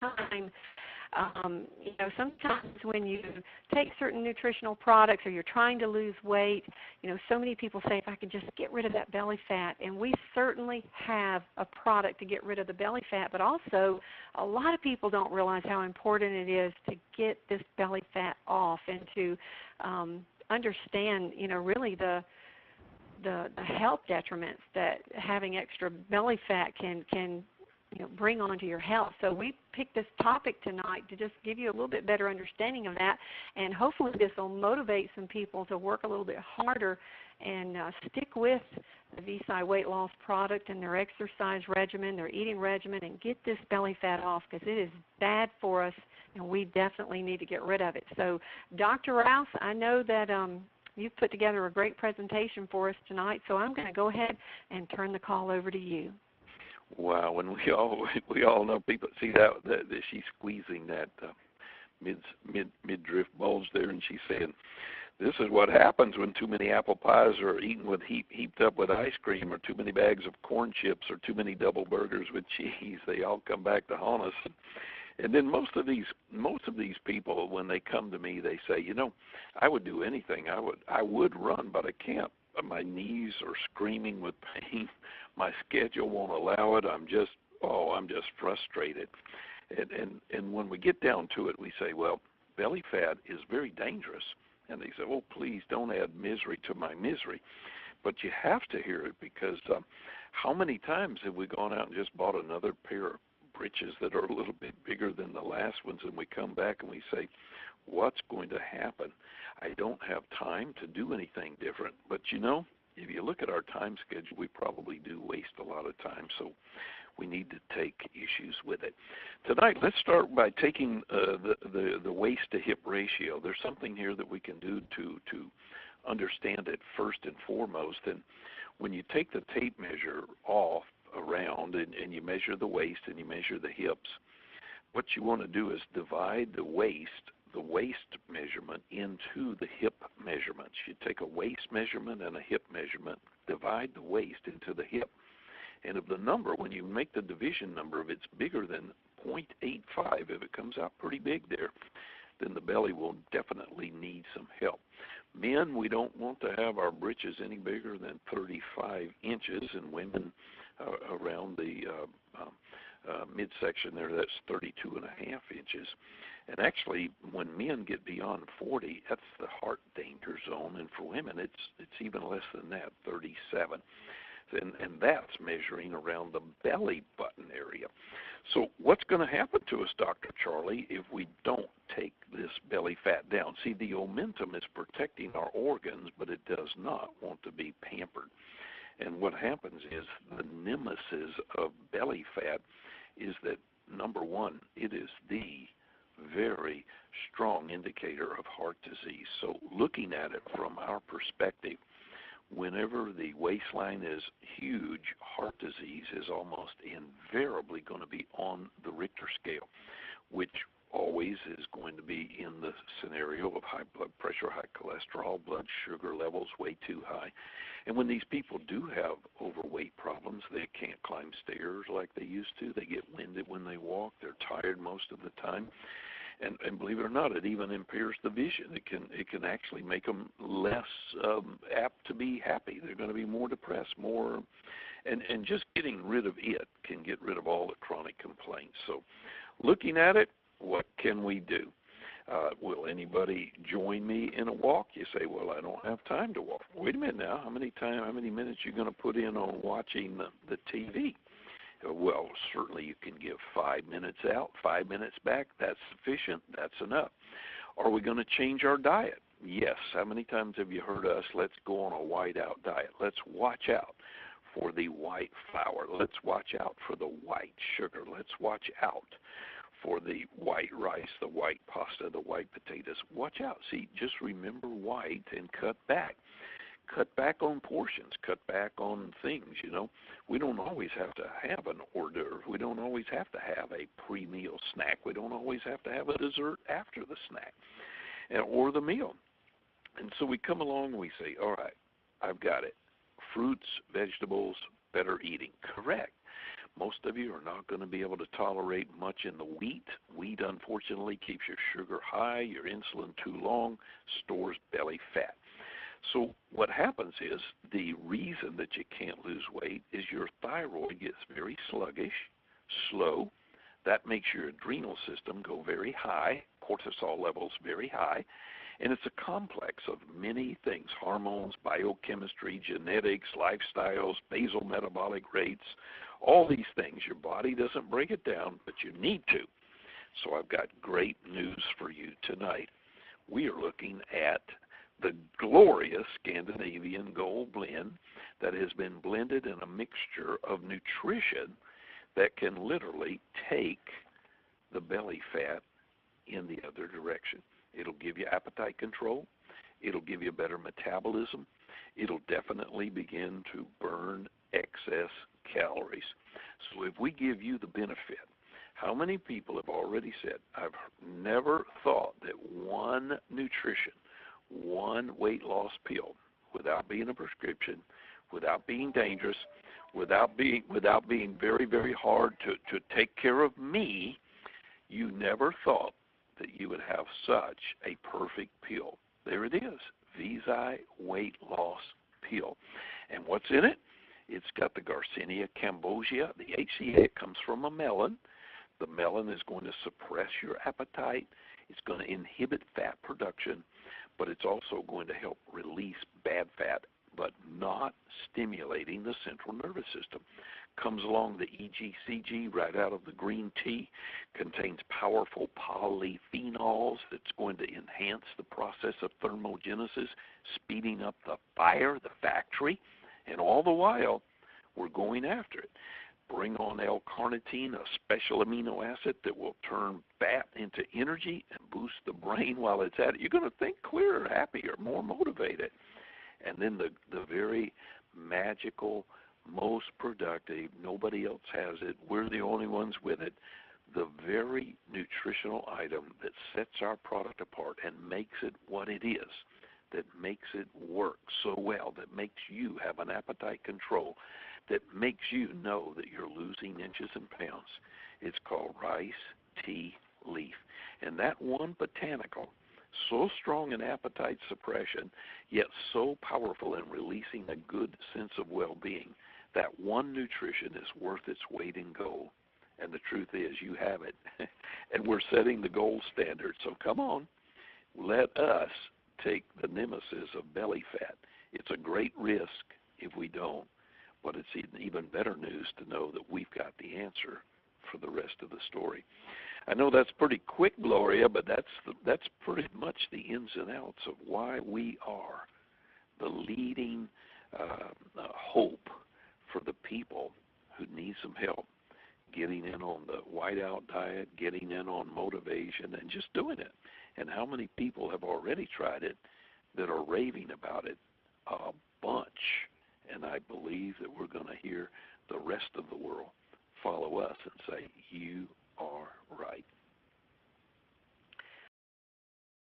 time. Sometimes when you take certain nutritional products or you're trying to lose weight, so many people say, if I could just get rid of that belly fat. And we certainly have a product to get rid of the belly fat, but also a lot of people don't realize how important it is to get this belly fat off and to understand, really the health detriments that having extra belly fat can bring onto your health. So we picked this topic tonight to just give you a little bit better understanding of that, and hopefully this will motivate some people to work a little bit harder and stick with the VSI weight loss product and their exercise regimen, their eating regimen, and get this belly fat off, because it is bad for us, and we definitely need to get rid of it. So Dr. Rouse, I know that you've put together a great presentation for us tonight, so I'm going to go ahead and turn the call over to you. Wow, and we all know people see that she's squeezing that midriff bulge there, and she's saying, "This is what happens when too many apple pies are eaten with heaped up with ice cream, or too many bags of corn chips, or too many double burgers with cheese. They all come back to haunt us." And then most of these people, when they come to me, they say, I would do anything. I would run, but I can't. My knees are screaming with pain. My schedule won't allow it. I'm just frustrated. And when we get down to it, we say, well, belly fat is very dangerous. And they say, oh, please don't add misery to my misery. But you have to hear it, because how many times have we gone out and just bought another pair of breeches that are a little bit bigger than the last ones, and we come back and we say, what's going to happen? I don't have time to do anything different. But if you look at our time schedule, we probably do waste a lot of time, so we need to take issues with it. Tonight, let's start by taking the waist to hip ratio. There's something here that we can do to understand it first and foremost. And when you take the tape measure off around and you measure the waist and you measure the hips, what you want to do is divide the waist measurement into the hip measurements. You take a waist measurement and a hip measurement, divide the waist into the hip. And if the number, when you make the division number, if it's bigger than 0.85, if it comes out pretty big there, then the belly will definitely need some help. Men, we don't want to have our breeches any bigger than 35 inches, and women around the midsection there, that's 32 and a half inches. And actually, when men get beyond 40, that's the heart danger zone, and for women, it's even less than that, 37. And that's measuring around the belly button area. So what's going to happen to us, Dr. Charlie, if we don't take this belly fat down? See, the omentum is protecting our organs, but it does not want to be pampered. And what happens is the nemesis of belly fat is that, number one, it is the very strong indicator of heart disease. So looking at it from our perspective, whenever the waistline is huge, heart disease is almost invariably going to be on the Richter scale, which always is going to be in the scenario of high blood pressure, high cholesterol, blood sugar levels way too high. And when these people do have overweight problems, they can't climb stairs like they used to. They get winded when they walk. They're tired most of the time. And believe it or not, it even impairs the vision. It can actually make them less apt to be happy. They're going to be more depressed, and just getting rid of it can get rid of all the chronic complaints. So looking at it, what can we do? Will anybody join me in a walk? You say, well, I don't have time to walk. Wait a minute now. How many minutes are you going to put in on watching the TV? Well, certainly you can give 5 minutes out, 5 minutes back. That's sufficient. That's enough. Are we going to change our diet? Yes. How many times have you heard us, let's go on a white-out diet? Let's watch out for the white flour. Let's watch out for the white sugar. Let's watch out for the white rice, the white pasta, the white potatoes. Watch out. See, just remember white and cut back. Cut back on portions, cut back on things, We don't always have to have an hors d'oeuvre. We don't always have to have a pre-meal snack. We don't always have to have a dessert after the snack or the meal. And so we come along and we say, all right, I've got it. Fruits, vegetables, better eating. Correct. Most of you are not going to be able to tolerate much in the wheat. Wheat, unfortunately, keeps your sugar high, your insulin too long, stores belly fat. So what happens is the reason that you can't lose weight is your thyroid gets very sluggish, slow. That makes your adrenal system go very high, cortisol levels very high, and it's a complex of many things: hormones, biochemistry, genetics, lifestyles, basal metabolic rates, all these things. Your body doesn't break it down, but you need to. So I've got great news for you tonight. We are looking at the glorious Scandinavian Gold Blend that has been blended in a mixture of nutrition that can literally take the belly fat in the other direction. It'll give you appetite control. It'll give you better metabolism. It'll definitely begin to burn excess calories. So if we give you the benefit, how many people have already said, I've never thought that one nutrition, one weight loss pill, without being a prescription, without being dangerous, without being very, very hard to take care of me, you never thought that you would have such a perfect pill. There it is, VZI Weight Loss Pill. And what's in it? It's got the Garcinia cambogia. The HCA comes from a melon. The melon is going to suppress your appetite. It's going to inhibit fat production, but it's also going to help release bad fat, but not stimulating the central nervous system. Comes along the EGCG right out of the green tea, contains powerful polyphenols that's going to enhance the process of thermogenesis, speeding up the fire, the factory, and all the while we're going after it. Bring on L-carnitine, a special amino acid that will turn fat into energy and boost the brain while it's at it. You're going to think clearer, happier, more motivated. And then the very magical, most productive, nobody else has it, we're the only ones with it, the very nutritional item that sets our product apart and makes it what it is, that makes it work so well, that makes you have an appetite control, that makes you know that you're losing inches and pounds. It's called rice tea leaf. And that one botanical, so strong in appetite suppression, yet so powerful in releasing a good sense of well-being, that one nutrition is worth its weight in gold. And the truth is, you have it. And we're setting the gold standard. So come on, let us take the nemesis of belly fat. It's a great risk if we don't, but it's even better news to know that we've got the answer for the rest of the story. I know that's pretty quick, Gloria, but that's pretty much the ins and outs of why we are the leading hope for the people who need some help getting in on the whiteout diet, getting in on motivation, and just doing it. And how many people have already tried it that are raving about it? A bunch. And I believe that we're going to hear the rest of the world follow us and say, you